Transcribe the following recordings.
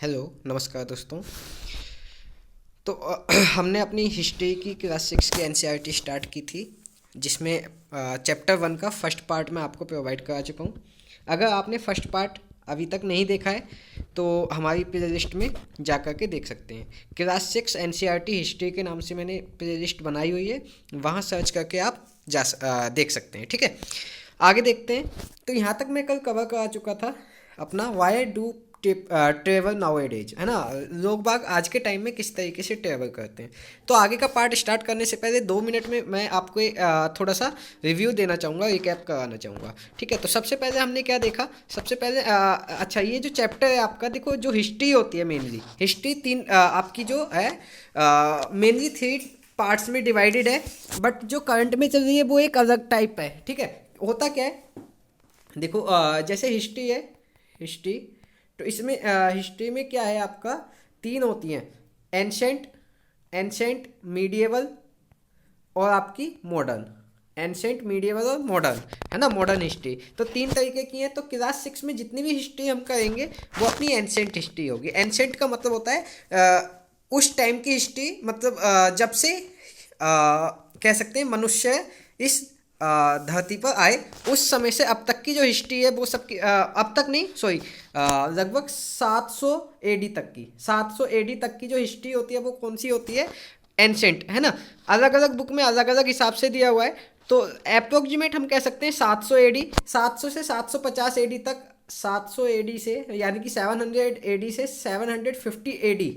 Hello नमस्कार दोस्तों। तो हमने अपनी हिस्ट्री की क्लास 6 की एनसीईआरटी स्टार्ट की थी, जिसमें चैप्टर 1 का फर्स्ट पार्ट मैं आपको प्रोवाइड करा चुका हूँ। अगर आपने फर्स्ट पार्ट अभी तक नहीं देखा है तो हमारी प्ले लिस्ट में जा कर के देख सकते हैं। क्लास 6 एनसीईआरटी हिस्ट्री के नाम से मैंने प्ले लिस्ट बनाई हुई है, वहाँ सर्च करके आप देख सकते हैं। ठीक है, आगे देखते हैं। तो यहाँ तक मैं कल कवर करा चुका था अपना वाई डू ट्रेवल नाउ एडेज, है ना। लोग बाग आज के टाइम में किस तरीके से ट्रेवल करते हैं। तो आगे का पार्ट स्टार्ट करने से पहले 2 मिनट में मैं आपको थोड़ा सा रिव्यू देना चाहूँगा, रिकैप कराना चाहूँगा। ठीक है, तो सबसे पहले हमने क्या देखा। सबसे पहले अच्छा, ये जो चैप्टर है आपका, देखो जो हिस्ट्री होती है, मेनली हिस्ट्री आपकी जो है मेनली 3 पार्ट्स में डिवाइडेड है। बट जो करंट में चल रही है वो एक अलग टाइप है। ठीक है, होता क्या है, देखो जैसे हिस्ट्री है, हिस्ट्री तो इसमें हिस्ट्री में क्या है आपका, 3 होती हैं, एंशेंट, मीडिएवल और आपकी मॉडर्न। एंशेंट, मीडिएवल और मॉडर्न, है ना, मॉडर्न हिस्ट्री। तो 3 तरीके की हैं। तो क्लास 6 में जितनी भी हिस्ट्री हम करेंगे वो अपनी एंशेंट हिस्ट्री होगी। एंशेंट का मतलब होता है उस टाइम की हिस्ट्री, मतलब जब से कह सकते हैं मनुष्य इस धरती पर आए उस समय से अब तक की जो हिस्ट्री है वो सब की अब तक नहीं, सॉरी, लगभग 700 एडी तक की, 700 एडी तक की जो हिस्ट्री होती है वो कौन सी होती है, एंशेंट, है ना। अलग अलग बुक में अलग अलग हिसाब से दिया हुआ है। तो अप्रोक्सीमेट हम कह सकते हैं 700 एडी, 700 से 750 एडी तक, 700 एडी से यानी कि 700 एडी से 750 एडी,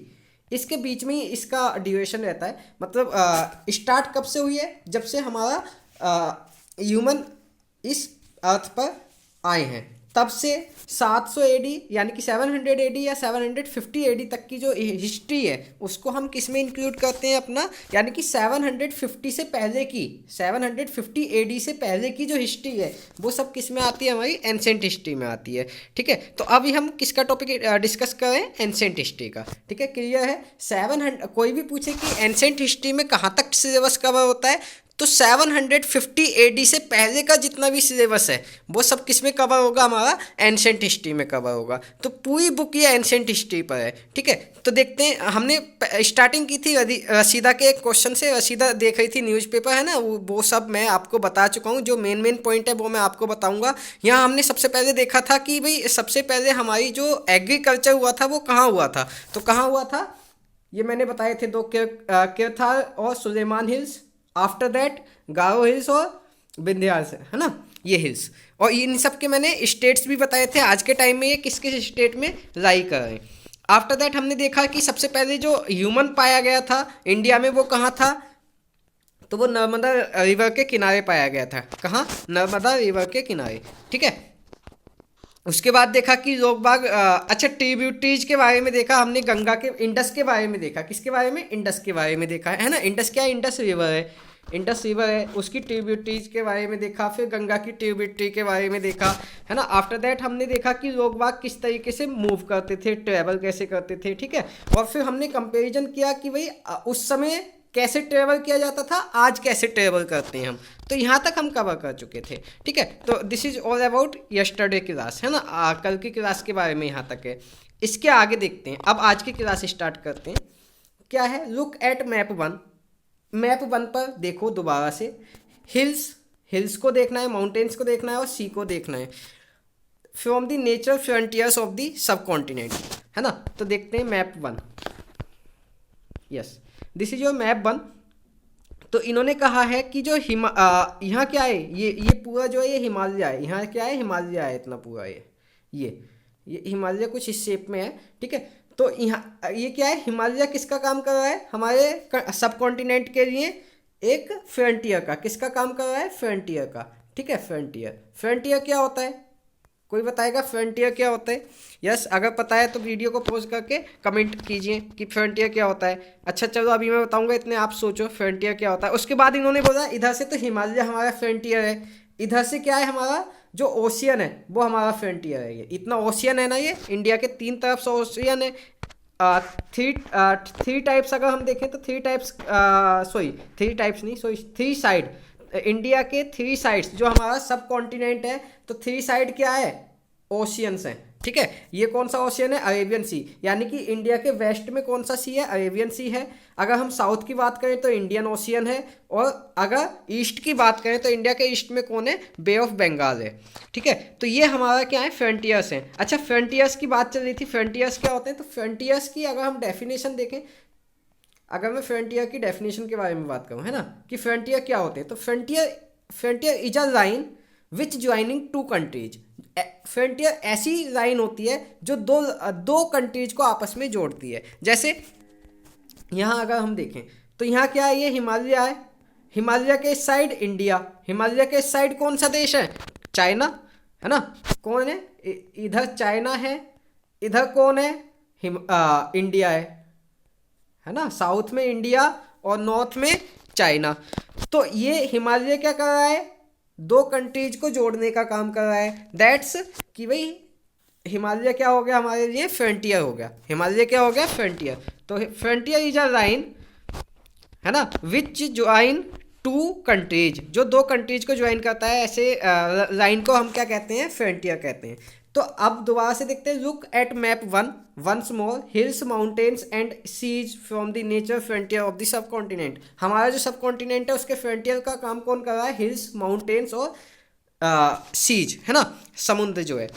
इसके बीच में ही इसका ड्यूरेशन रहता है। मतलब स्टार्ट कब से हुई है, जब से हमारा ह्यूमन इस अर्थ पर आए हैं, तब से 700 एडी यानी कि 700 एडी या 750 एडी तक की जो हिस्ट्री है उसको हम किस में इंक्लूड करते हैं अपना, यानी कि 750 से पहले की, 750 एडी से पहले की जो हिस्ट्री है वो सब किस में आती है, हमारी एंशेंट हिस्ट्री में आती है। ठीक है, तो अभी हम किसका टॉपिक डिस्कस कर रहे हैं, एंशेंट हिस्ट्री का। ठीक है, क्लियर है। 700, कोई भी पूछे कि एंशेंट हिस्ट्री में कहाँ तक सिलेबस कवर होता है, तो 750 एडी से पहले का जितना भी सिलेबस है वो सब किस में कवर होगा, हमारा एंशेंट हिस्ट्री में कवर होगा। तो पूरी बुक ये एंशेंट हिस्ट्री पर है। ठीक है, तो देखते हैं। हमने स्टार्टिंग की थी रसीदा के एक क्वेश्चन से। रसीदा देख रही थी न्यूज़पेपर, है ना, वो सब मैं आपको बता चुका हूँ। जो मेन पॉइंट है वो मैं आपको बताऊँगा। यहाँ हमने सबसे पहले देखा था कि भाई सबसे पहले हमारी जो एग्रीकल्चर हुआ था वो कहाँ हुआ था। तो कहाँ हुआ था, ये मैंने बताए थे, 2 किरथार और Sulaiman hills. After that Garo hills और विंध्याचल, है ना, ये हिल्स। और इन सब के मैंने स्टेट्स भी बताए थे। आज के टाइम में ये किस किस स्टेट में लाई कर रहे हैं। आफ्टर दैट हमने देखा कि सबसे पहले जो ह्यूमन पाया गया था इंडिया में वो कहाँ था, तो वो नर्मदा रिवर के किनारे पाया गया था। कहाँ, नर्मदा रिवर के किनारे। ठीक है, उसके बाद देखा कि लोग बाग अच्छा, ट्रिब्यूटरीज के बारे में देखा हमने, गंगा के, इंडस के बारे में देखा। किसके बारे में, इंडस के बारे में देखा, है ना। इंडस क्या है, इंडस रिवर है, इंडस रिवर है, उसकी ट्रिब्यूटरीज के बारे में देखा। फिर गंगा की ट्रिब्यूटरी के बारे में देखा, है ना। आफ्टर दैट हमने देखा कि लोग बाग किस तरीके से मूव करते थे, ट्रेवल कैसे करते थे। ठीक है, और फिर हमने कंपेरिजन किया कि भाई उस समय कैसे ट्रेवल किया जाता था, आज कैसे ट्रेवल करते हैं हम। तो यहाँ तक हम कवर कर चुके थे। ठीक है, तो this is all about yesterday class, है ना। कल की क्लास के बारे में यहाँ तक है। इसके आगे देखते हैं, अब आज की क्लास स्टार्ट करते हैं। क्या है, लुक एट मैप 1। मैप 1 पर देखो दोबारा से, हिल्स को देखना है, माउंटेन्स को देखना है और सी को देखना है, from the natural frontiers of the सब कॉन्टिनेंट, है ना। तो देखते हैं map 1। Yes, this is your map 1। तो इन्होंने कहा है कि जो यहाँ क्या है, ये पूरा जो है ये हिमालय है। यहाँ क्या है, हिमालय है, इतना पूरा ये हिमालय कुछ इस शेप में है। ठीक है, तो यहाँ ये क्या है, हिमालय किसका काम कर रहा है, हमारे सब कॉन्टिनेंट के लिए एक फ्रंटियर का, किसका काम कर रहा है, फ्रंटियर का। ठीक है, फ्रंटियर क्या होता है, कोई बताएगा फ्रंटियर क्या होता है। यस, अगर पता है तो वीडियो को पॉज करके कमेंट कीजिए कि फ्रंटियर क्या होता है। अच्छा चलो, अभी मैं बताऊंगा, इतने आप सोचो फ्रंटियर क्या होता है। उसके बाद इन्होंने बोला इधर से तो हिमालय हमारा फ्रंटियर है, इधर से क्या है, हमारा जो ओशियन है वो हमारा फ्रंटियर है। ये इतना ओशियन है ना, ये इंडिया के 3 तरफ से ओशियन है। थ्री टाइप्स अगर हम देखें तो 3 टाइप्स, सॉरी 3 टाइप्स नहीं, सॉरी 3 साइड, इंडिया के 3 साइड्स जो हमारा सब कॉन्टिनेंट है। तो 3 साइड क्या है, ओशियंस हैं, ठीक है। ये कौन सा ओशियन है? अरेबियन सी, यानी कि इंडिया के वेस्ट में कौन सा सी है? अरेबियन सी है। अगर हम साउथ की बात करें तो इंडियन ओशियन है, और अगर ईस्ट की बात करें तो इंडिया के ईस्ट में कौन है? बे ऑफ बंगाल है, ठीक है। तो ये हमारा क्या है? फ्रंटियर्स हैं। अच्छा, फ्रंटियर्स की बात चल रही थी, फ्रंटियर्स क्या होते हैं? तो फ्रंटियर्स की अगर हम डेफिनेशन देखें, अगर मैं फ्रंटियर की डेफिनेशन के बारे में बात करूँ, है ना, कि फ्रंटियर क्या होते हैं, तो frontier is a line which joining two countries. Frontier ऐसी लाइन होती है जो दो कंट्रीज को आपस में जोड़ती है। जैसे यहाँ अगर हम देखें तो यहाँ क्या है? ये हिमालय है, हिमालय के इस साइड इंडिया, हिमालय के इस साइड कौन सा देश है? चाइना, है ना। कौन है? इधर चाइना है, इधर कौन है? इंडिया है ना। साउथ में इंडिया और नॉर्थ में चाइना। तो ये हिमालय क्या कर रहा है? दो कंट्रीज को जोड़ने का काम कर रहा है। दैट्स कि भाई हिमालय क्या हो गया हमारे लिए? फ्रंटियर हो गया। हिमालय क्या हो गया? फ्रंटियर। तो फ्रंटियर इज अ लाइन, है ना, विच ज्वाइन टू कंट्रीज, जो दो कंट्रीज को ज्वाइन करता है, ऐसे लाइन को हम क्या कहते हैं? फ्रंटियर कहते हैं। तो अब दोबारा से देखते हैं, look at map one once more, hills mountains and seas from the nature frontier of the subcontinent. हमारा जो सब कॉन्टिनेंट है उसके फ्रंटियर का काम कौन कर रहा है? हिल्स, माउंटेन्स और सीज, है ना, समुद्र जो है।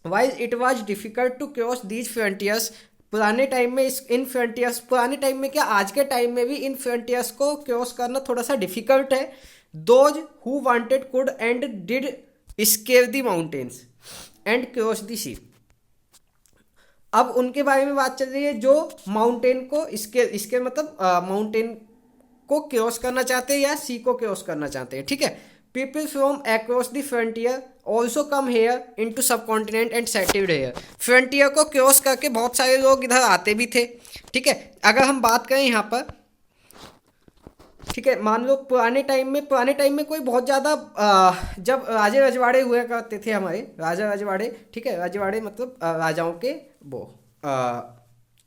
While it was difficult to cross these frontiers, पुराने टाइम में इन फ्रंटियर्स, पुराने टाइम में क्या आज के टाइम में भी इन फ्रंटियर्स को क्रॉस करना थोड़ा सा डिफिकल्ट है। Those who wanted could and did scale the mountains and cross the sea. अब उनके बारे में बात चल रही है जो माउंटेन को इसके मतलब माउंटेन को क्रॉस करना चाहते हैं या सी को क्रॉस करना चाहते हैं, ठीक है। People from across the frontier also come here into subcontinent and settled here. Frontier को क्रॉस करके बहुत सारे लोग इधर आते भी थे, ठीक है। अगर हम बात करें यहाँ पर, ठीक है, मान लो पुराने टाइम में कोई बहुत ज़्यादा जब राजे रजवाड़े हुआ करते थे, हमारे राजा रजवाड़े, ठीक है, रजवाड़े मतलब राजाओं के वो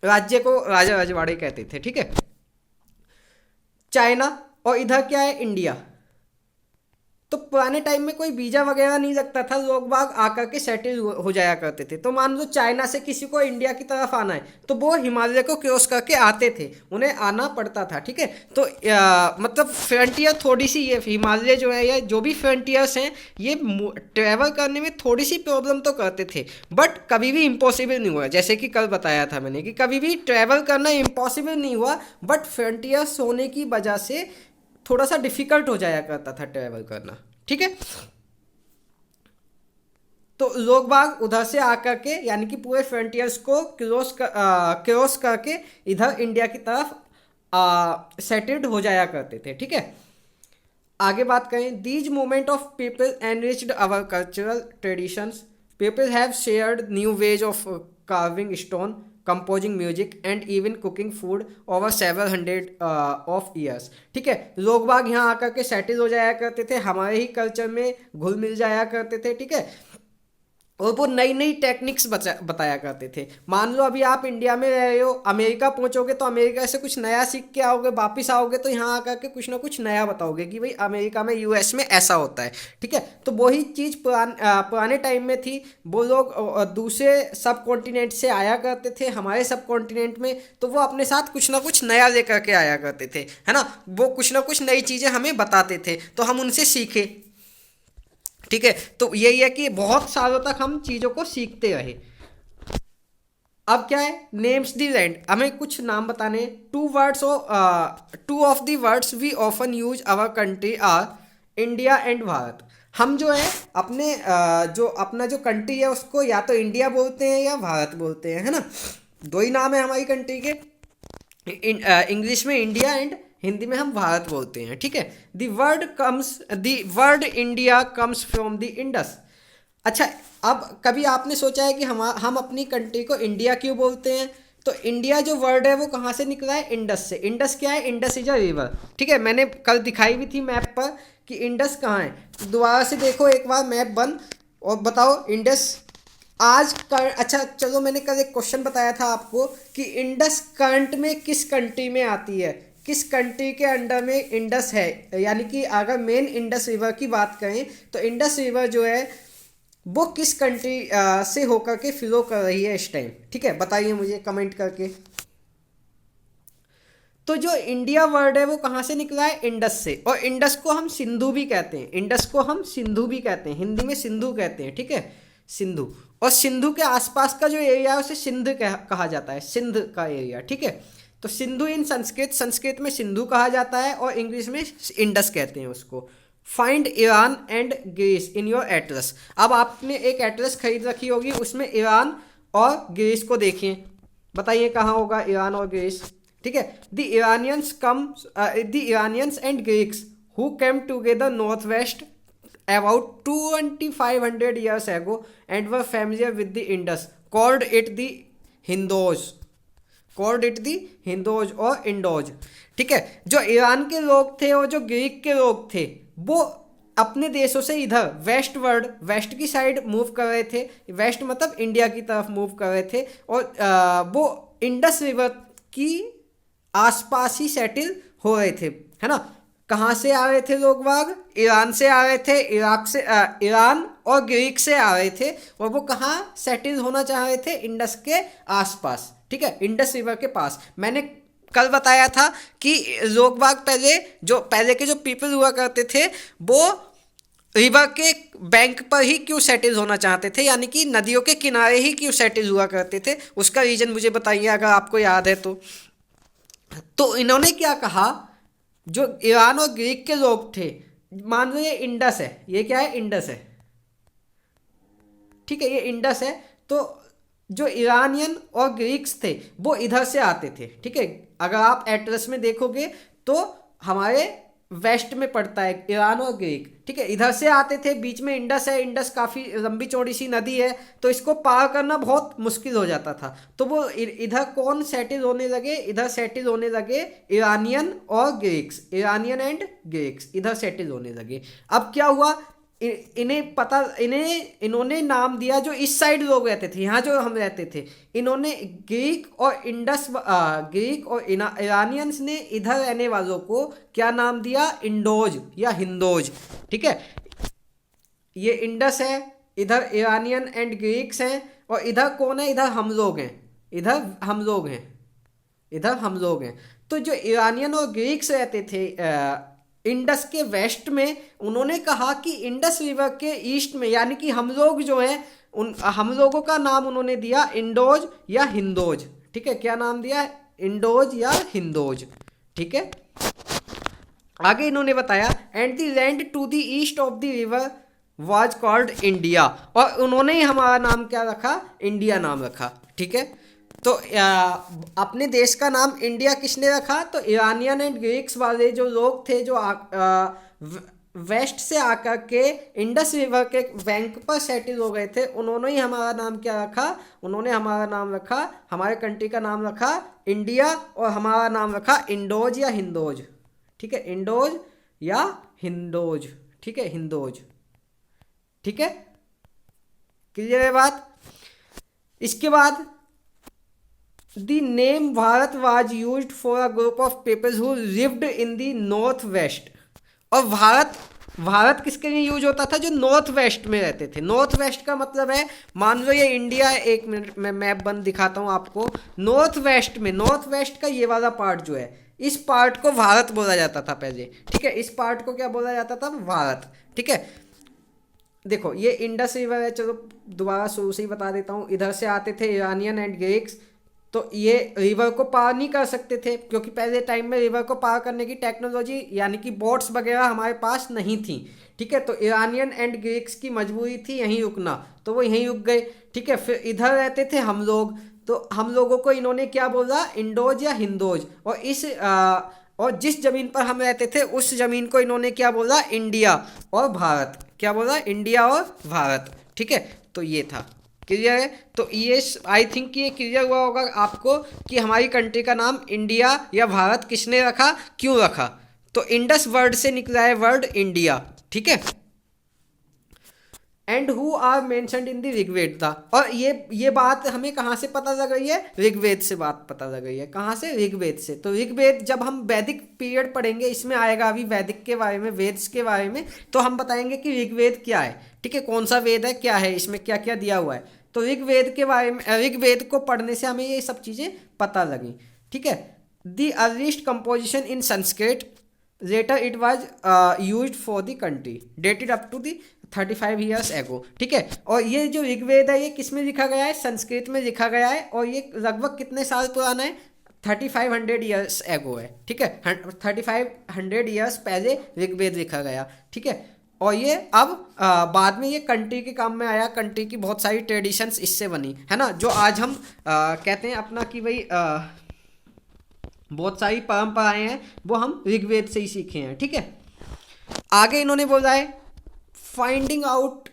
राज्य को राजा रजवाड़े कहते थे, ठीक है। चाइना और इधर क्या है? इंडिया। तो पुराने टाइम में कोई वीजा वगैरह नहीं लगता था, लोग बाग आकर के सेटल हो जाया करते थे। तो मान लो चाइना से किसी को इंडिया की तरफ आना है तो वो हिमालय को क्रॉस करके आते थे, उन्हें आना पड़ता था, ठीक है। तो मतलब फ्रंटियर थोड़ी सी, ये हिमालय जो है या जो भी फ्रंटियर्स हैं ये ट्रैवल करने में थोड़ी सी प्रॉब्लम तो करते थे, बट कभी भी इम्पॉसिबल नहीं हुआ। जैसे कि कल बताया था मैंने कि कभी भी ट्रैवल करना इम्पॉसिबल नहीं हुआ, बट फ्रंटियर्स होने की वजह से थोड़ा सा डिफिकल्ट हो जाया करता था ट्रैवल करना, ठीक है। तो लोग बाग उधर से आकर के, यानी कि पूरे फ्रंटियर्स को क्रॉस करके इधर इंडिया की तरफ सेटल्ड हो जाया करते थे, ठीक है। आगे बात करें, these movement of people enriched our cultural traditions, people have shared new ways of carving stone, composing music and even cooking food over 700 of years, ठीक है। लोग बाग यहाँ आकर के सेटल हो जाया करते थे, हमारे ही कल्चर में घुल मिल जाया करते थे, ठीक है। और वो नई नई टेक्निक्स बताया करते थे। मान लो अभी आप इंडिया में रह रहे हो, अमेरिका पहुंचोगे तो अमेरिका से कुछ नया सीख के आओगे, वापस आओगे तो यहाँ आकर के कुछ ना कुछ नया बताओगे कि भाई अमेरिका में, यूएस में ऐसा होता है, ठीक है। तो वही चीज़ पुराने टाइम में थी। वो लोग दूसरे सब कॉन्टिनेंट से आया करते थे हमारे सब कॉन्टिनेंट में, तो वो अपने साथ कुछ ना कुछ नया लेकर के आया करते थे, है ना। वो कुछ ना कुछ नई चीज़ें हमें बताते थे तो हम उनसे सीखे, ठीक है। तो यही है कि बहुत सालों तक हम चीज़ों को सीखते रहे। अब क्या है? नेम्स द लैंड, हमें कुछ नाम बताने। Two of the words we often use our country are India and Bharat. हम जो है अपने जो अपना जो कंट्री है उसको या तो इंडिया बोलते हैं या भारत बोलते हैं, है ना। दो ही नाम है हमारी कंट्री के, इंग्लिश में इंडिया एंड हिंदी में हम भारत बोलते हैं, ठीक है। The word India comes from the Indus. अच्छा, अब कभी आपने सोचा है कि हम अपनी कंट्री को इंडिया क्यों बोलते हैं? तो इंडिया जो वर्ड है वो कहाँ से निकला है? इंडस से। इंडस क्या है? इंडस इज अ रिवर, ठीक है। मैंने कल दिखाई भी थी मैप पर कि इंडस कहाँ है। तो दोबारा से देखो एक बार मैप बंद और बताओ इंडस अच्छा चलो, मैंने कल एक क्वेश्चन बताया था आपको कि इंडस करंट में किस कंट्री में आती है, किस कंट्री के अंडर में इंडस है। यानी कि अगर मेन इंडस रिवर की बात करें तो इंडस रिवर जो है वो किस कंट्री से होकर के फ्लो कर रही है इस टाइम, ठीक है, बताइए मुझे कमेंट करके। तो जो इंडिया वर्ड है वो कहाँ से निकला है, इंडस से, और इंडस को हम सिंधु भी कहते हैं, इंडस को हम सिंधु भी कहते हैं, हिंदी में सिंधु कहते हैं, ठीक है, सिंधु। और सिंधु के आसपास का जो एरिया है उसे सिंध कहा जाता है, सिंध का एरिया, ठीक है। तो सिंधु इन संस्कृत, संस्कृत में सिंधु कहा जाता है और इंग्लिश में इंडस कहते हैं उसको। Find Iran and Greece in your atlas. अब आपने एक एटलस खरीद रखी होगी, उसमें ईरान और ग्रीस को देखिए, बताइए कहाँ होगा ईरान और ग्रीस, ठीक है। The Iranians and Greeks who came together north west about 2500 years ago and were familiar with the Indus called it the Hindoos, और इंडोज, ठीक है। जो ईरान के लोग थे और जो ग्रीक के लोग थे वो अपने देशों से इधर वेस्ट की साइड मूव कर रहे थे, वेस्ट मतलब इंडिया की तरफ मूव कर रहे थे, और वो इंडस रिवर की आसपास ही सेटल हो रहे थे, है ना। कहाँ से आ रहे थे लोग बाग, ईरान से आ रहे थे, ईरान और ग्रीक से आ रहे थे, और वो कहाँ सेटल होना चाह रहे थे, इंडस के आसपास, ठीक है, इंडस रिवर के पास। मैंने कल बताया था कि लोग बाग पहले के जो पीपल हुआ करते थे वो रिवर के बैंक पर ही क्यों सेटल होना चाहते थे, यानी कि नदियों के किनारे ही क्यों सेटल हुआ करते थे, उसका रीजन मुझे बताइए अगर आपको याद है तो इन्होंने क्या कहा, जो ईरान और ग्रीक के लोग थे, मान लो ये इंडस है, ये क्या है, इंडस है, ठीक है, ये इंडस है। तो जो ईरानियन और ग्रीक्स थे वो इधर से आते थे, ठीक है। अगर आप एटलस में देखोगे तो हमारे वेस्ट में पड़ता है ईरान और ग्रीक, ठीक है, इधर से आते थे, बीच में इंडस है, इंडस काफ़ी लंबी चौड़ी सी नदी है, तो इसको पार करना बहुत मुश्किल हो जाता था। तो वो इधर कौन सेटल होने लगे, इधर सेटल होने लगे ईरानियन एंड ग्रीक्स इधर सेटल होने लगे। अब क्या हुआ, इन्होंने नाम दिया, जो इस साइड लोग रहते थे, यहाँ जो हम रहते थे, इन्होंने ग्रीक और ईरानियंस ने इधर रहने वालों को क्या नाम दिया, इंडोज या हिंदोज, ठीक है। ये इंडस है, इधर ईरानियन एंड ग्रीक्स हैं, और इधर कौन है, इधर हम लोग हैं। तो जो ईरानियन और ग्रीक्स रहते थे इंडस के वेस्ट में, उन्होंने कहा कि इंडस रिवर के ईस्ट में, यानी कि हम लोग जो हैं हम लोगों का नाम उन्होंने दिया इंडोज या हिंदोज, ठीक है, क्या नाम दिया, इंडोज या हिंदोज, ठीक है। आगे इन्होंने बताया and the land to the east of the river was called India, और उन्होंने ही हमारा नाम क्या रखा, इंडिया नाम रखा, ठीक है। तो अपने देश का नाम इंडिया किसने रखा, तो ईरानियन एंड ग्रीक्स वाले जो लोग थे, जो वेस्ट से आकर के इंडस रिवर के बैंक पर सेटल हो गए थे, उन्होंने ही हमारा नाम क्या रखा, हमारे कंट्री का नाम रखा इंडिया, और हमारा नाम रखा इंडोज या हिंदोज, ठीक है, इंडोज या हिंदोज, ठीक है, हिंदोज, ठीक है, क्लियर है बात। इसके बाद The name Bharat was used for a group of people who lived in the north west, और भारत किसके लिए यूज होता था, जो नॉर्थ वेस्ट में रहते थे। नॉर्थ वेस्ट का मतलब है, मान लो ये इंडिया है, एक मिनट में मैप बंद दिखाता हूँ आपको। नॉर्थ वेस्ट का ये वाला पार्ट जो है, इस पार्ट को भारत बोला जाता था पहले, ठीक है, इस पार्ट को क्या बोला जाता था, भारत, ठीक है। देखो ये इंडस रिवर है, चलो दोबारा शुरू से ही बता देता हूँ। इधर से आते थे ईरानियन एंड ग्रीक्स, तो ये रिवर को पार नहीं कर सकते थे, क्योंकि पहले टाइम में रिवर को पार करने की टेक्नोलॉजी यानी कि बोट्स वगैरह हमारे पास नहीं थी, ठीक है। तो ईरानियन एंड ग्रीक्स की मजबूरी थी यहीं रुकना, तो वो यहीं रुक गए, ठीक है। फिर इधर रहते थे हम लोग, तो हम लोगों को इन्होंने क्या बोला, इंडोज या हिंदोज, और जिस जमीन पर हम रहते थे उस जमीन को इन्होंने क्या बोला, इंडिया और भारत, क्या बोला, इंडिया और भारत, ठीक है। तो ये था, क्लियर है। तो ये आई थिंक ये क्लियर हुआ होगा आपको कि हमारी कंट्री का नाम इंडिया या भारत किसने रखा, क्यों रखा। तो इंडस वर्ड से निकला है वर्ड इंडिया, ठीक है। And who are mentioned in the Rigveda था। और ये बात हमें कहाँ से पता लग रही है? ऋग्वेद से बात पता लग रही है। कहाँ से? ऋग्वेद से। तो ऋग्वेद जब हम वैदिक पीरियड पढ़ेंगे, इसमें आएगा अभी वैदिक के बारे में, वेद्स के बारे में, तो हम बताएंगे कि र्ग्वेद क्या है, ठीक है, कौन सा वेद है, क्या है, इसमें क्या क्या दिया हुआ है। तो ऋग्वेद के बारे में, ऋग्वेद को पढ़ने से हमें ये सब चीज़ें पता लगी, ठीक है। The earliest composition in Sanskrit, later it was use for the country, dated up to the 35 years ago, ठीक है। और ये जो ऋग्वेद है ये किस में लिखा गया है? संस्कृत में लिखा गया है। और ये लगभग कितने साल पुराना है? 3500 ईयर्स एगो है, ठीक है। 3500 ईयर्स पहले ऋग्वेद लिखा गया, ठीक है। और ये अब बाद में ये कंट्री के काम में आया। कंट्री की बहुत सारी ट्रेडिशंस इससे बनी, है ना, जो आज हम कहते हैं अपना कि भाई बहुत सारी परंपराएं हैं वो हम ऋग्वेद से ही सीखे हैं, ठीक है। आगे इन्होंने बोला है finding out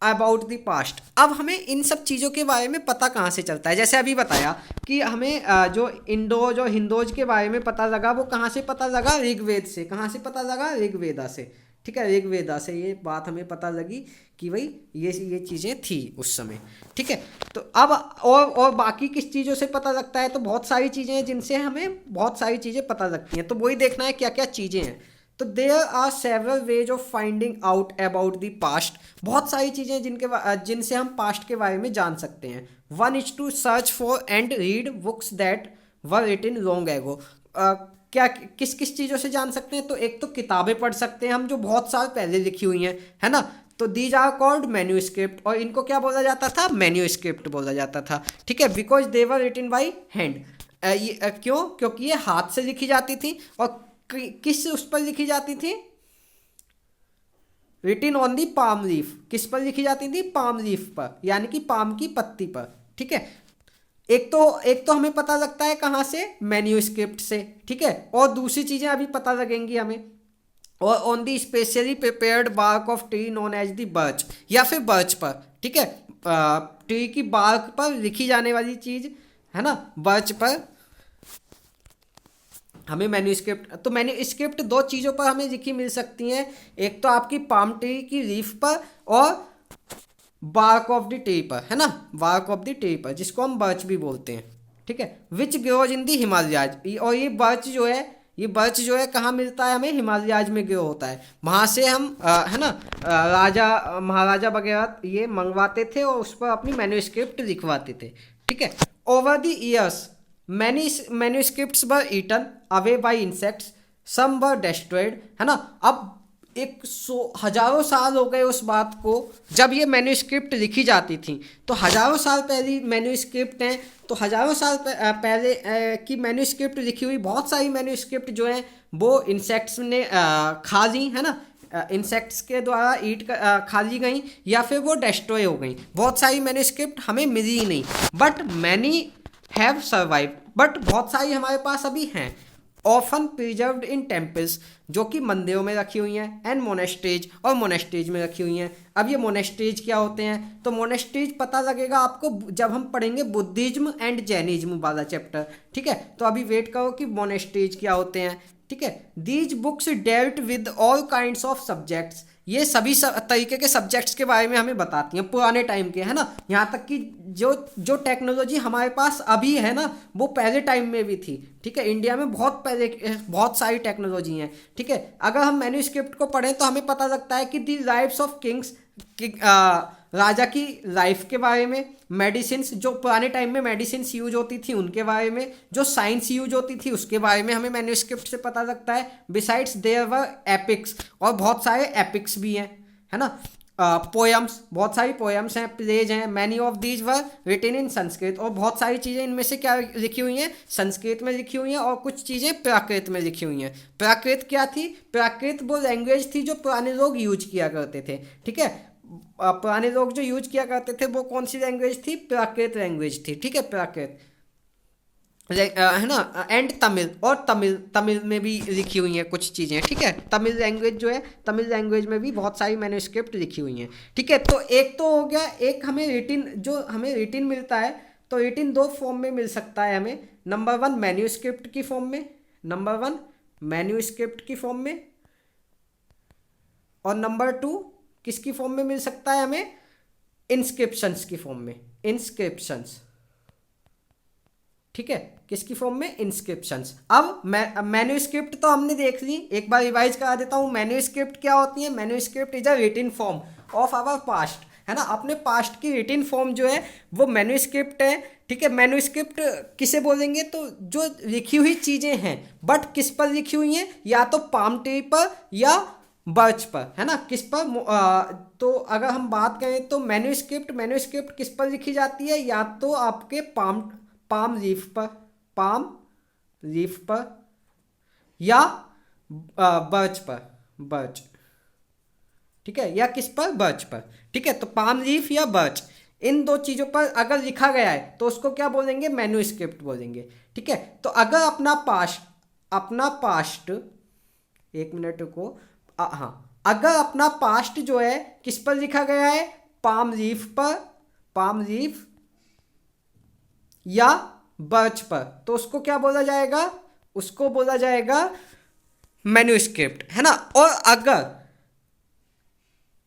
about the past. अब हमें इन सब चीज़ों के बारे में पता कहाँ से चलता है? जैसे अभी बताया कि हमें जो इंडोज और हिंदोज के बारे में पता लगा, वो कहाँ से पता लगा? ऋग्वेद से। कहाँ से पता लगा? ऋग्वेदा से, ठीक है। ऋग्वेदा से ये बात हमें पता लगी कि भाई ये चीज़ें थी उस समय, ठीक है। तो अब और बाकी किस चीज़ों से पता लगता है? तो बहुत सारी चीज़ें हैं जिनसे हमें बहुत सारी चीज़ें पता लगती हैं। तो वही देखना है क्या क्या चीज़ें हैं। तो there are several ways of finding out about the past. बहुत सारी चीज़ें जिनसे हम पास्ट के बारे में जान सकते हैं। One is to search for and read books that were written long ago. क्या किस किस चीज़ों से जान सकते हैं? तो एक तो किताबें पढ़ सकते हैं हम जो बहुत साल पहले लिखी हुई हैं, है ना। तो दीज आर कॉल्ड मैन्यूस्क्रिप्ट, और इनको क्या बोला जाता था? मैन्यूस्क्रिप्ट बोला जाता था, ठीक है। Because they were written by hand. क्यों? क्योंकि ये हाथ से लिखी जाती थी। और किस उस पर लिखी जाती थी? रिटिन ऑन दी पाम लीफ। किस पर लिखी जाती थी? पाम लीफ पर, यानी कि पाम की पत्ती पर, ठीक है। एक तो हमें पता लगता है कहाँ से? मैन्यूस्क्रिप्ट से, ठीक है। और दूसरी चीज़ें अभी पता लगेंगी हमें। और on the specially prepared bark of tree known as the birch, या फिर बर्च पर, ठीक है। ट्री की बार्क पर लिखी जाने वाली चीज़, है ना, बर्च पर हमें मैन्यूस्क्रिप्ट। तो मैन्यूस्क्रिप्ट दो चीज़ों पर हमें लिखी मिल सकती हैं। एक तो आपकी पाम ट्री की लीफ पर, और बार्क ऑफ द ट्री पर, है ना, बार्क ऑफ द ट्री पर, जिसको हम बर्च भी बोलते हैं, ठीक है। विच ग्रोज इन दी हिमालयाज। और ये बर्च जो है कहाँ मिलता है हमें? हिमालयाज में ग्रो होता है। वहाँ से हम है ना, राजा महाराजा वगैरह ये मंगवाते थे और उस पर अपनी मैन्यूस्क्रिप्ट लिखवाते थे, ठीक है। Over the years many manuscripts were eaten away by insects, some were destroyed, है ना। अब हजारों साल हो गए उस बात को जब ये मैन्यूस्क्रिप्ट लिखी जाती थी। तो हजारों साल पहले मैन्यूस्क्रिप्ट हैं, तो हजारों साल पहले की मैन्यूस्क्रिप्ट लिखी हुई बहुत सारी मैन्यूस्क्रिप्ट जो हैं वो इंसेक्ट्स ने खा ली, है ना। इंसेक्ट्स के द्वारा खा ली गई, या फिर वो डेस्ट्रॉय हो गई। बहुत सारी मैन्यूस्क्रिप्ट हमें मिली ही नहीं, but many have survive. But बहुत सारी हमारे पास अभी हैं। ऑफन प्रिजर्व्ड इन टेम्पल्स, जो कि मंदिरों में रखी हुई हैं, एंड मोनेस्ट्रीज, और मोनेस्ट्रीज में रखी हुई हैं। अब ये मोनेस्ट्रीज क्या होते हैं? तो मोनेस्ट्रीज पता लगेगा आपको जब हम पढ़ेंगे बुद्धिज्म एंड जैनिज्म वाला चैप्टर, ठीक है। तो अभी वेट करो कि मोनेस्ट्रीज क्या होते हैं, ठीक है। These books dealt with all kinds of subjects. ये सभी तरीके के सब्जेक्ट्स के बारे में हमें बताती हैं, पुराने टाइम के, है ना। यहाँ तक कि जो टेक्नोलॉजी हमारे पास अभी है ना, वो पहले टाइम में भी थी, ठीक है। इंडिया में बहुत पहले बहुत सारी टेक्नोलॉजी हैं, ठीक है। अगर हम मैन्यूस्क्रिप्ट को पढ़ें तो हमें पता लगता है कि दी लाइफ्स ऑफ किंग्स, राजा की लाइफ के बारे में, मेडिसिन्स, जो पुराने टाइम में मेडिसिन्स यूज होती थी उनके बारे में, जो साइंस यूज होती थी उसके बारे में हमें मैन्यूस्क्रिप्ट से पता लगता है। बिसाइड्स देयर वर एपिक्स, और बहुत सारे एपिक्स भी हैं, है ना। पोएम्स, बहुत सारी पोएम्स हैं, प्लेज हैं। Many of these were written in Sanskrit, और बहुत सारी चीज़ें इनमें से क्या लिखी हुई हैं? संस्कृत में लिखी हुई हैं, और कुछ चीज़ें प्राकृत में लिखी हुई हैं। प्राकृत क्या थी? प्राकृत वो लैंग्वेज थी जो पुराने लोग यूज किया करते थे, ठीक है। पुराने लोग जो यूज किया करते थे वो कौन सी लैंग्वेज थी? प्राकृत लैंग्वेज थी, ठीक है, प्राकृत, है ना। एंड तमिल, और तमिल में भी लिखी हुई हैं कुछ चीज़ें, ठीक है। तमिल लैंग्वेज जो है, तमिल लैंग्वेज में भी बहुत सारी मैन्यूस्क्रिप्ट लिखी हुई हैं, ठीक है। तो एक तो हो गया, एक हमें रिटिन मिलता है। तो रिटिन दो फॉर्म में मिल सकता है हमें। नंबर 1 मैन्यूस्क्रिप्ट की फॉर्म में, और नंबर 2 किसकी फॉर्म में मिल सकता है हमें? इंस्क्रिप्शंस की फॉर्म में, इंस्क्रिप्शंस, ठीक है, किसकी फॉर्म में, इंस्क्रिप्शंस। अब मैन्यूस्क्रिप्ट तो हमने देख ली, एक बार रिवाइज करा देता हूँ। मैन्यूस्क्रिप्ट क्या होती है? Manuscript is a written form of our past, है ना, अपने पास्ट की रिटन फॉर्म जो है वो मैन्यूस्क्रिप्ट है, ठीक है। मैन्यूस्क्रिप्ट किसे बोलेंगे? तो जो लिखी हुई चीज़ें हैं, बट किस पर लिखी हुई हैं? या तो पाम ट्री पर या बर्च पर, है ना, किस पर तो अगर हम बात करें तो मैन्यूस्क्रिप्ट किस पर लिखी जाती है? या तो आपके पाम पाम लीफ पर, पाम लीफ पर, या बर्च पर, बर्च, ठीक है, या किस पर? बर्च पर, ठीक है। तो पाम लीफ या बर्च, इन दो चीज़ों पर अगर लिखा गया है तो उसको क्या बोलेंगे? मैन्यूस्क्रिप्ट बोलेंगे, ठीक है। तो अगर अपना पास्ट, एक मिनट को, हाँ, अगर अपना पास्ट जो है किस पर लिखा गया है? पाम लीफ पर, पाम लीफ या बर्च पर, तो उसको क्या बोला जाएगा? उसको बोला जाएगा मैन्यूस्क्रिप्ट, है ना। और अगर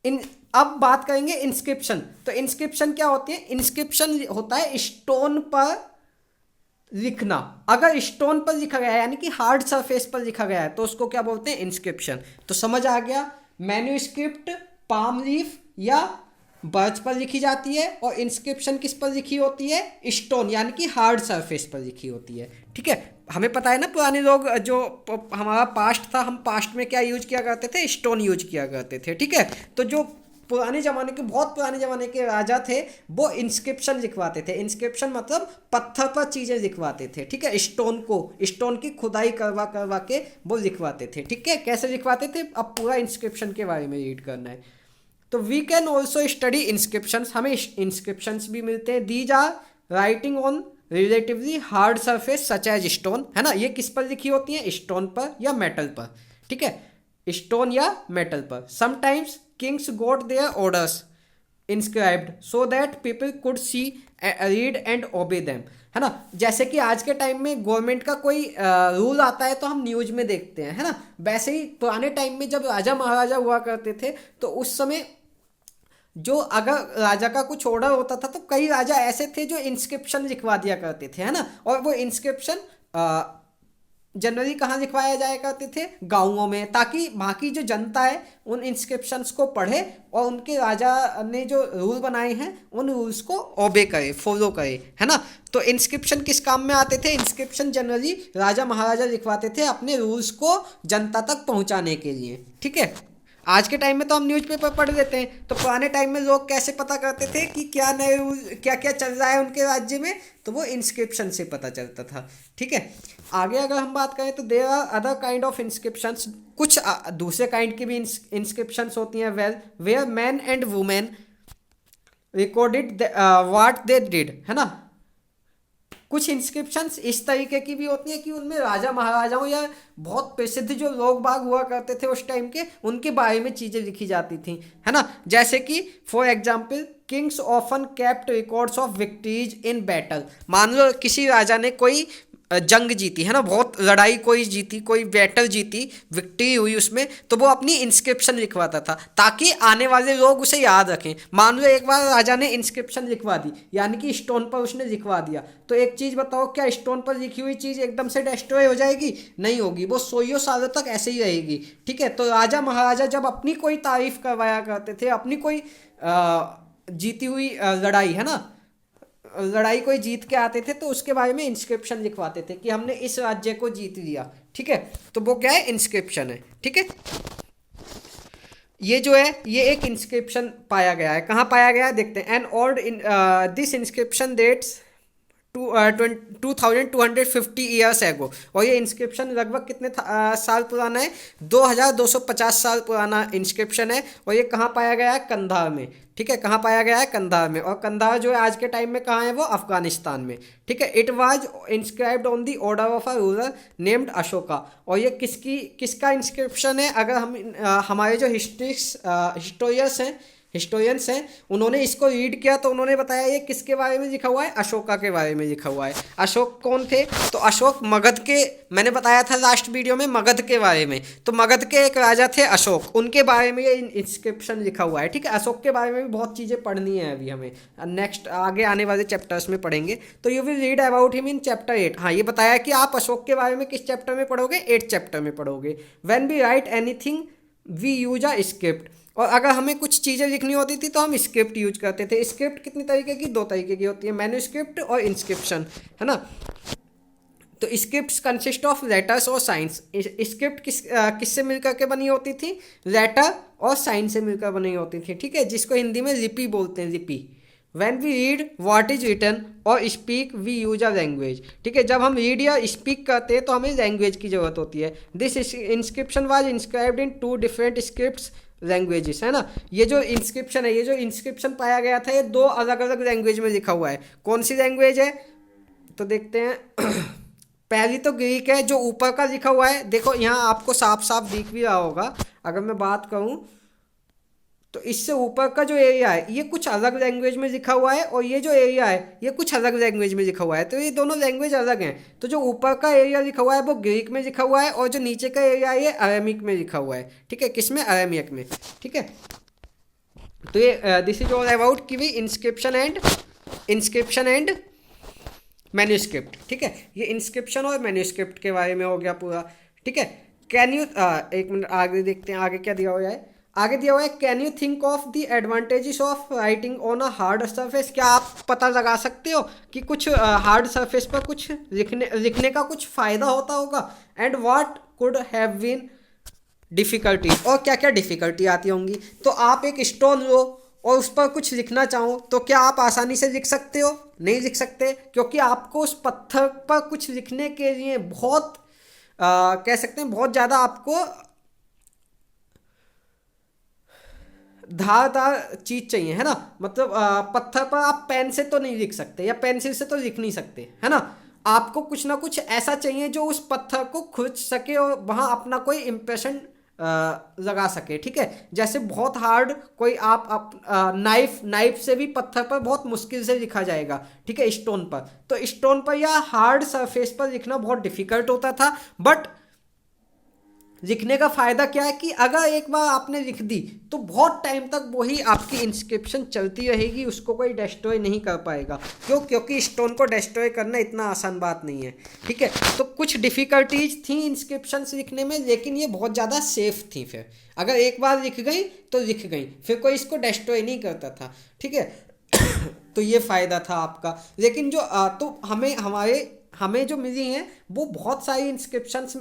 इन अब बात करेंगे इंस्क्रिप्शन, तो इंस्क्रिप्शन क्या होती है? इंस्क्रिप्शन होता है स्टोन पर लिखना। अगर स्टोन पर लिखा गया है यानी कि हार्ड सरफेस पर लिखा गया है तो उसको क्या बोलते हैं? इंस्क्रिप्शन। तो समझ आ गया, मैन्यूस्क्रिप्ट पाम लीफ या बर्च पर लिखी जाती है, और इंस्क्रिप्शन किस पर लिखी होती है? स्टोन यानी कि हार्ड सरफेस पर लिखी होती है, ठीक है। हमें पता है ना, पुराने लोग जो हमारा पास्ट था, हम पास्ट में क्या यूज किया करते थे? स्टोन यूज किया करते थे, ठीक है। तो जो पुराने ज़माने के, बहुत पुराने ज़माने के राजा थे, वो इंस्क्रिप्शन लिखवाते थे। इंस्क्रिप्शन मतलब पत्थर पर चीज़ें लिखवाते थे, ठीक है। स्टोन की खुदाई करवा करवा के वो लिखवाते थे, ठीक है। कैसे लिखवाते थे? अब पूरा इंस्क्रिप्शन के बारे में रीड करना है। तो we can also study inscriptions, हमें इंस्क्रिप्शंस भी मिलते हैं। These are writing on relatively hard surface such as stone, है ना। ये किस पर लिखी होती है? स्टोन पर या मेटल पर, ठीक है, स्टोन या मेटल पर। Sometimes Kings got there orders inscribed so that people could see, read and ओबे देम, है ना। जैसे कि आज के टाइम में गवर्नमेंट का कोई रूल आता है तो हम न्यूज में देखते हैं, है ना। वैसे ही पुराने टाइम में जब राजा महाराजा हुआ करते थे तो उस समय जो अगर राजा का कुछ ऑर्डर होता था तो कई राजा ऐसे थे जो इंस्क्रिप्शन लिखवा दिया करते थे, है ना। और वो इंस्क्रिप्शन जनरली कहाँ लिखवाया जाया करते थे? गाँवों में, ताकि वहाँ की जो जनता है उन इंस्क्रिप्शंस को पढ़े और उनके राजा ने जो रूल बनाए हैं उन रूल्स को ओबे करे, फॉलो करे, है ना। तो इंस्क्रिप्शन किस काम में आते थे? इंस्क्रिप्शन जनरली राजा महाराजा लिखवाते थे अपने रूल्स को जनता तक पहुँचाने के लिए, ठीक है। आज के टाइम में तो हम न्यूज़पेपर पढ़ लेते हैं, तो पुराने टाइम में लोग कैसे पता करते थे कि क्या नए रूल, क्या क्या चल रहा है उनके राज्य में? तो वो इंस्क्रिप्शन से पता चलता था, ठीक है। आगे अगर हम बात करें तो there are other kind of inscriptions, कुछ दूसरे काइंड की भी इंस्क्रिप्शंस होती हैं। Where men and women recorded what they did, है ना। कुछ इंस्क्रिप्शंस इस तरीके की भी होती हैं कि उनमें राजा महाराजाओं या बहुत प्रसिद्ध जो लोग बाग हुआ करते थे उस टाइम के, उनके बारे में चीज़ें लिखी जाती थी, है ना। जैसे कि for example Kings often kept records of victories in battle. मान लो किसी राजा ने कोई जंग जीती, है ना, बहुत लड़ाई कोई जीती, कोई बैटल जीती, विक्ट्री हुई उसमें, तो वो अपनी इंस्क्रिप्शन लिखवाता था ताकि आने वाले लोग उसे याद रखें। मान लो एक बार राजा ने इंस्क्रिप्शन लिखवा दी, यानी कि स्टोन पर उसने लिखवा दिया, तो एक चीज़ बताओ, क्या स्टोन पर लिखी हुई चीज़ एकदम से डिस्ट्रॉय हो जाएगी? नहीं होगी, वो 100 सालों तक ऐसे ही रहेगी, ठीक है। तो राजा महाराजा जब अपनी कोई तारीफ करवाया करते थे, अपनी कोई जीती हुई लड़ाई, है ना, लड़ाई कोई जीत के आते थे तो उसके बारे में इंस्क्रिप्शन लिखवाते थे कि हमने इस राज्य को जीत लिया, ठीक है। तो वो क्या है? इंस्क्रिप्शन है, ठीक है। ये जो है ये एक इंस्क्रिप्शन पाया गया है। कहाँ पाया गया है? देखते हैं। An old this inscription dates 2250 years ago, और ये इंस्क्रिप्शन लगभग कितने साल पुराना है? 2250 साल पुराना इंस्क्रिप्शन है। और ये कहाँ पाया गया है? कंधार में, ठीक है। कहाँ पाया गया है? कंधार में। और कंधार जो है आज के टाइम में कहाँ है? वो अफगानिस्तान में, ठीक है। It was inscribed on the order of a ruler named Ashoka. और ये किसका इंस्क्रिप्शन है? अगर हम हमारे जो हिस्टोरियर्स हैं हिस्टोरियंस हैं, उन्होंने इसको रीड किया तो उन्होंने बताया ये किसके बारे में लिखा हुआ है, अशोका के बारे में लिखा हुआ है। अशोक कौन थे, तो अशोक मगध के, मैंने बताया था लास्ट वीडियो में मगध के बारे में, तो मगध के एक राजा थे अशोक, उनके बारे में ये इंस्क्रिप्शन लिखा हुआ है। ठीक है, अशोक के बारे में भी बहुत चीज़ें पढ़नी है अभी हमें, नेक्स्ट आगे आने वाले चैप्टर्स में पढ़ेंगे। तो you will read about him in chapter 8। हाँ, ये बताया कि आप अशोक के बारे में किस चैप्टर में पढ़ोगे, 8th चैप्टर में पढ़ोगे। When we write anything we use a script, और अगर हमें कुछ चीज़ें लिखनी होती थी तो हम स्क्रिप्ट यूज करते थे। स्क्रिप्ट कितनी तरीके की, 2 तरीके की होती है, मैन्युस्क्रिप्ट और इंस्क्रिप्शन, है ना। तो स्क्रिप्ट कंसिस्ट ऑफ लेटर्स और साइंस। स्क्रिप्ट किससे मिलकर के बनी होती थी, लेटर और साइन से मिलकर बनी होती थी। ठीक है, जिसको हिंदी में लिपि बोलते हैं, लिपि। When we read what is written और speak we use a language। ठीक है, जब हम रीड या स्पीक करते हैं तो हमें लैंग्वेज की जरूरत होती है। This inscription was inscribed in 2 different scripts languages, है ना। ये जो इंस्क्रिप्शन है, ये जो इंस्क्रिप्शन पाया गया था, ये 2 अलग अलग लैंग्वेज में लिखा हुआ है। कौन सी लैंग्वेज है, तो देखते हैं। पहली तो ग्रीक है, जो ऊपर का लिखा हुआ है, देखो यहाँ आपको साफ साफ दिख भी रहा होगा। अगर मैं बात करूँ तो इससे ऊपर का जो एरिया है ये कुछ अलग लैंग्वेज में लिखा हुआ है, और ये जो एरिया है ये कुछ अलग लैंग्वेज में लिखा हुआ है। तो ये दोनों लैंग्वेज अलग हैं। तो जो ऊपर का एरिया लिखा हुआ है वो ग्रीक में लिखा हुआ है, और जो नीचे का एरिया है ये अरेमिक में लिखा हुआ है। ठीक है, किसमें, अरेमिक में। ठीक है, तो ये दिस इज ऑल अबाउट कि इंस्क्रिप्शन एंड मैन्यूस्क्रिप्ट। ठीक है, ये इंस्क्रिप्शन और मैन्यूस्क्रिप्ट के बारे में हो गया पूरा। ठीक है, कैन यू, एक मिनट आगे देखते हैं आगे क्या दिया हुआ है। आगे दिया हुआ है, can you think of the advantages of writing on a hard surface. क्या आप पता लगा सकते हो कि कुछ हार्ड सरफेस पर कुछ लिखने का कुछ फ़ायदा होता होगा। And what could have been difficulty, और क्या क्या डिफ़िकल्टी आती होंगी। तो आप एक स्टोन लो और उस पर कुछ लिखना चाहो तो क्या आप आसानी से लिख सकते हो, नहीं लिख सकते, क्योंकि आपको उस पत्थर पर कुछ लिखने के लिए बहुत कह सकते हैं बहुत ज़्यादा आपको धारदार चीज चाहिए, है ना। मतलब पत्थर पर आप पेन से तो नहीं लिख सकते, या पेंसिल से तो लिख नहीं सकते, है ना। आपको कुछ ना कुछ ऐसा चाहिए जो उस पत्थर को खींच सके और वहाँ अपना कोई इम्प्रेशन लगा सके। ठीक है, जैसे बहुत हार्ड कोई आप नाइफ से भी पत्थर पर बहुत मुश्किल से लिखा जाएगा। ठीक है, स्टोन पर, तो स्टोन पर या हार्ड सरफेस पर लिखना बहुत डिफिकल्ट होता था। बट लिखने का फ़ायदा क्या है कि अगर एक बार आपने लिख दी तो बहुत टाइम तक वही आपकी इंस्क्रिप्शन चलती रहेगी, उसको कोई डिस्ट्रॉय नहीं कर पाएगा। क्यों, क्योंकि स्टोन को डिस्ट्रॉय करना इतना आसान बात नहीं है। ठीक है, तो कुछ डिफ़िकल्टीज थी इंस्क्रिप्शंस लिखने में, लेकिन ये बहुत ज़्यादा सेफ थी। फिर अगर एक बार लिख गई तो लिख गई, फिर कोई इसको डिस्ट्रॉय नहीं करता था। ठीक है, तो ये फ़ायदा था आपका। लेकिन जो तो हमें जो मिली हैं वो बहुत सारी इंस्क्रिप्शंस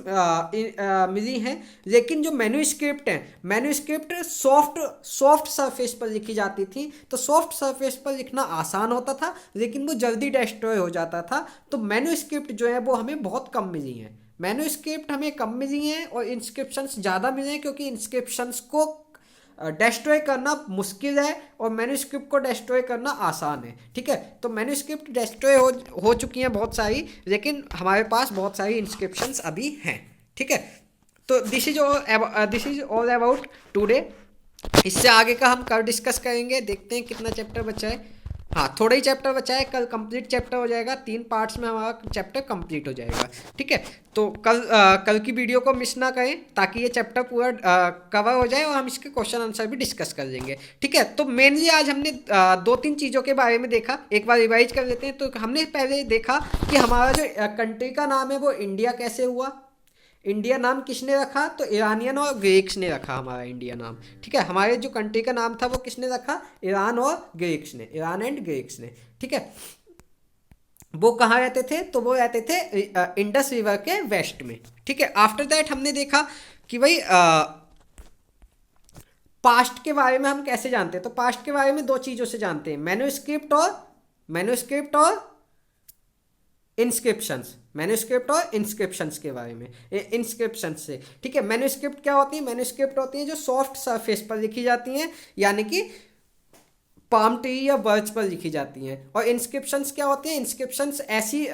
मिली हैं, लेकिन जो मैन्यूस्क्रिप्ट हैं, मैन्यूस्क्रिप्ट सॉफ्ट सरफेस पर लिखी जाती थी। तो सॉफ्ट सरफेस पर लिखना आसान होता था, लेकिन वो जल्दी डिस्ट्रॉय हो जाता था। तो मैन्यूस्क्रिप्ट जो है वो हमें बहुत कम मिली हैं। मैन्यूस्क्रिप्ट हमें कम मिली हैं और इंस्क्रिप्शंस ज़्यादा मिले हैं, क्योंकि इंस्क्रिप्शंस को डिस्ट्रॉय करना मुश्किल है और मैन्यूस्क्रिप्ट को डिस्ट्रॉय करना आसान है। ठीक है, तो मैन्यूस्क्रिप्ट डिस्ट्रॉय हो चुकी हैं बहुत सारी, लेकिन हमारे पास बहुत सारी इंस्क्रिप्शंस अभी हैं। ठीक है, तो this is all about today. इससे आगे का हम कल डिस्कस करेंगे। देखते हैं कितना चैप्टर बचा है। हाँ, थोड़ा ही चैप्टर बचा है, कल कंप्लीट चैप्टर हो जाएगा। 3 पार्ट्स में हमारा चैप्टर कंप्लीट हो जाएगा। ठीक है, तो कल की वीडियो को मिस ना करें, ताकि ये चैप्टर पूरा कवर हो जाए और हम इसके क्वेश्चन आंसर भी डिस्कस कर लेंगे। ठीक है, तो मेनली आज हमने 2-3 चीज़ों के बारे में देखा। एक बार रिवाइज कर लेते हैं। तो हमने पहले देखा कि हमारा जो कंट्री का नाम है वो इंडिया कैसे हुआ। इंडिया नाम किसने रखा, तो ईरानियन और ग्रीक्स ने रखा हमारा इंडिया नाम। ठीक है, हमारे जो कंट्री का नाम था वो किसने रखा, ईरान और ग्रीक्स ने, ईरान एंड ग्रीक्स ने। ठीक है, वो कहाँ रहते थे, तो वो रहते थे इंडस रिवर के वेस्ट में। ठीक है, आफ्टर दैट हमने देखा कि भाई पास्ट के बारे में हम कैसे जानते हैं। तो पास्ट के बारे में 2 चीज़ों से जानते हैं, मैन्यूस्क्रिप्ट और इंस्क्रिप्शंस। मैन्यूस्क्रिप्ट और इंस्क्रिप्शंस के बारे में, इंस्क्रिप्शंस से। ठीक है, मैन्यूस्क्रिप्ट क्या होती है, मैन्यूस्क्रिप्ट होती है जो सॉफ्ट सरफेस पर लिखी जाती हैं, यानी कि पाम ट्री या बर्च पर लिखी जाती हैं। और इंस्क्रिप्शंस क्या होती हैं, इंस्क्रिप्शंस ऐसी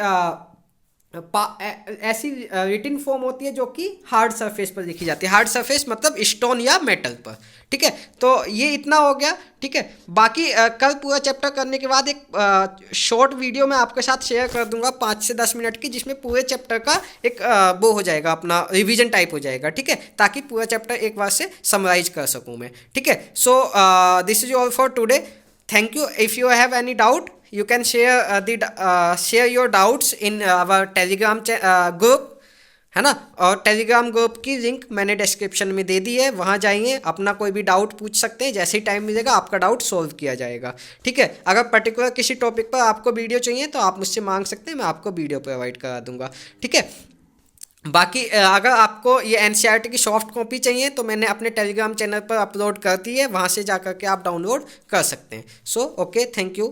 ऐसी रिटिन फॉर्म होती है जो कि हार्ड सरफेस पर लिखी जाती है। हार्ड सरफेस मतलब स्टोन या मेटल पर। ठीक है, तो ये इतना हो गया। ठीक है, बाकी कल पूरा चैप्टर करने के बाद एक शॉर्ट वीडियो मैं आपके साथ शेयर कर दूंगा 5 से 10 मिनट की, जिसमें पूरे चैप्टर का एक वो हो जाएगा, अपना रिवीजन टाइप हो जाएगा। ठीक है, ताकि पूरा चैप्टर एक बार से समराइज कर सकूँ मैं। ठीक है, so this is all for today. Thank you. If you have any doubt, you can share your doubts in our Telegram group, है ना। और टेलीग्राम ग्रुप की लिंक मैंने डिस्क्रिप्शन में दे दी है, वहाँ जाइए, अपना कोई भी डाउट पूछ सकते हैं। जैसे ही टाइम मिलेगा आपका डाउट सॉल्व किया जाएगा। ठीक है, अगर पर्टिकुलर किसी टॉपिक पर आपको वीडियो चाहिए तो आप मुझसे मांग सकते हैं, मैं आपको वीडियो प्रोवाइड करा दूंगा। ठीक है, बाकी अगर आपको ये एनसीईआरटी की सॉफ्ट कॉपी चाहिए तो मैंने अपने टेलीग्राम चैनल पर अपलोड कर दी है, वहाँ से जा कर के आप डाउनलोड कर सकते हैं। So okay, thank you.